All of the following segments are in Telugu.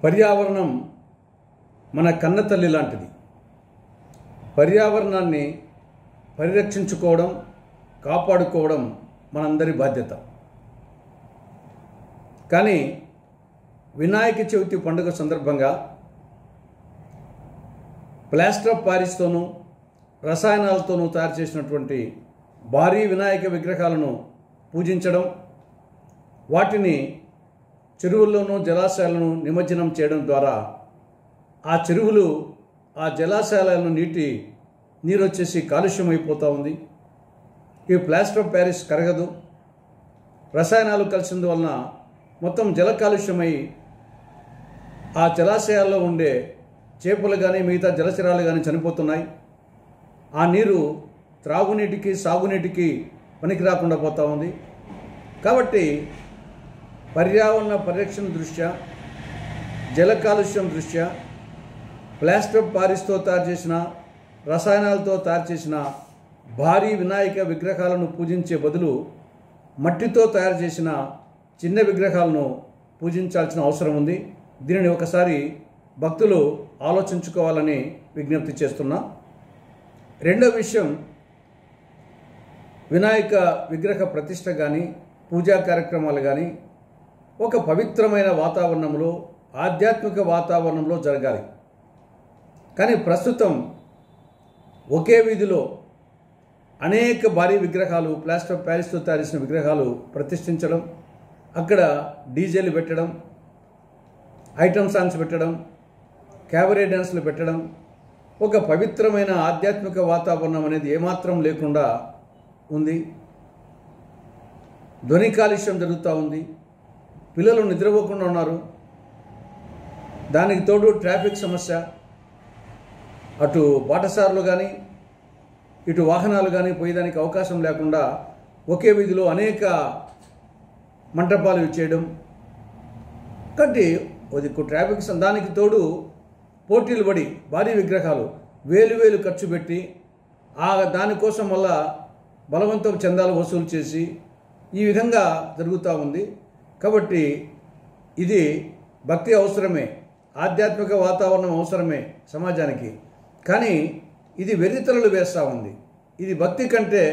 పర్యావరణం మన కన్నతల్లి లాంటిది. పర్యావరణాన్ని పరిరక్షించుకోవడం, కాపాడుకోవడం మనందరి బాధ్యత. కానీ వినాయక చవితి పండుగ సందర్భంగా ప్లాస్టర్ ఆఫ్ పారిస్తోనూ రసాయనాలతోనూ తయారు చేసినటువంటి భారీ వినాయక విగ్రహాలను పూజించడం, వాటిని చెరువుల్లోనూ జలాశయాలను నిమజ్జనం చేయడం ద్వారా ఆ చెరువులు, ఆ జలాశయాలను నీరు వచ్చేసి కాలుష్యం అయిపోతూ ఉంది. ఈ ప్లాస్టర్ ఆఫ్ ప్యారిస్ కరగదు, రసాయనాలు కలిసినందువలన మొత్తం జల కాలుష్యమై ఆ జలాశయాల్లో ఉండే చేపలు కానీ మిగతా జలచరాలు కానీ చనిపోతున్నాయి. ఆ నీరు త్రాగునీటికి సాగునీటికి పనికి రాకుండా పోతూ ఉంది. కాబట్టి పర్యావరణ పరిరక్షణ దృష్ట్యా, జల కాలుష్యం దృష్ట్యా ప్లాస్టర్ ఆఫ్ పారిస్తో తయారు చేసిన, రసాయనాలతో తయారు చేసిన భారీ వినాయక విగ్రహాలను పూజించే బదులు మట్టితో తయారు చేసిన చిన్న విగ్రహాలను పూజించాల్సిన అవసరం ఉంది. దీనిని ఒకసారి భక్తులు ఆలోచించుకోవాలని విజ్ఞప్తి చేస్తున్నా. రెండో విషయం, వినాయక విగ్రహ ప్రతిష్ఠ కానీ పూజా కార్యక్రమాలు కానీ ఒక పవిత్రమైన వాతావరణంలో, ఆధ్యాత్మిక వాతావరణంలో జరగాలి. కానీ ప్రస్తుతం ఒకే వీధిలో అనేక భారీ విగ్రహాలు, ప్లాస్టర్ ఆఫ్ ప్యారిస్తో తయారు చేసిన విగ్రహాలు ప్రతిష్ఠించడం, అక్కడ డీజేలు పెట్టడం, ఐటమ్ సాంగ్స్ పెట్టడం, క్యాబరే డ్యాన్స్లు పెట్టడం, ఒక పవిత్రమైన ఆధ్యాత్మిక వాతావరణం అనేది ఏమాత్రం లేకుండా ఉంది. ధ్వని కాలుష్యం జరుగుతూ ఉంది. పిల్లలు నిద్రపోకుండా ఉన్నారు. దానికి తోడు ట్రాఫిక్ సమస్య. అటు బాటసారులు కానీ ఇటు వాహనాలు కానీ పోయేదానికి అవకాశం లేకుండా ఒకే వీధిలో అనేక మంటపాలు ఇచ్చేయడం. కాబట్టి ట్రాఫిక్, దానికి తోడు పోటీలు పడి భారీ విగ్రహాలు వేలు ఖర్చు పెట్టి దానికోసం వల్ల బలవంతపు చందాలు వసూలు చేసి ఈ విధంగా జరుగుతూ ఉంది. కాబట్టి ఇది భక్తి అవసరమే, ఆధ్యాత్మిక వాతావరణం అవసరమే సమాజానికి. కానీ ఇది వెర్రితలలు వేస్తూ ఉంది. ఇది భక్తి కంటే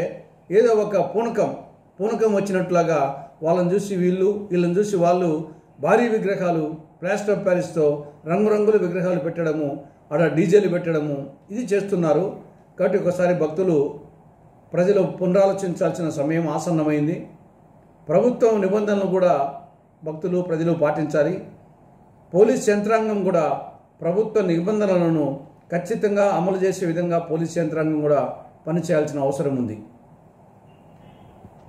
ఏదో ఒక పూనకం వచ్చినట్లాగా వాళ్ళని చూసి వీళ్ళని చూసి వాళ్ళు భారీ విగ్రహాలు, ప్లాస్టర్ ఆఫ్ ప్యారిస్తో రంగురంగుల విగ్రహాలు పెట్టడము, అక్కడ డీజేలు పెట్టడము, ఇది చేస్తున్నారు. కాబట్టి ఒకసారి ప్రజలు పునరాలోచించాల్సిన సమయం ఆసన్నమైంది. ప్రభుత్వం నిబంధనలు కూడా ప్రజలు పాటించాలి. పోలీస్ యంత్రాంగం కూడా ప్రభుత్వ నిబంధనలను ఖచ్చితంగా అమలు చేసే విధంగా పోలీస్ యంత్రాంగం కూడా పనిచేయాల్సిన అవసరం ఉంది.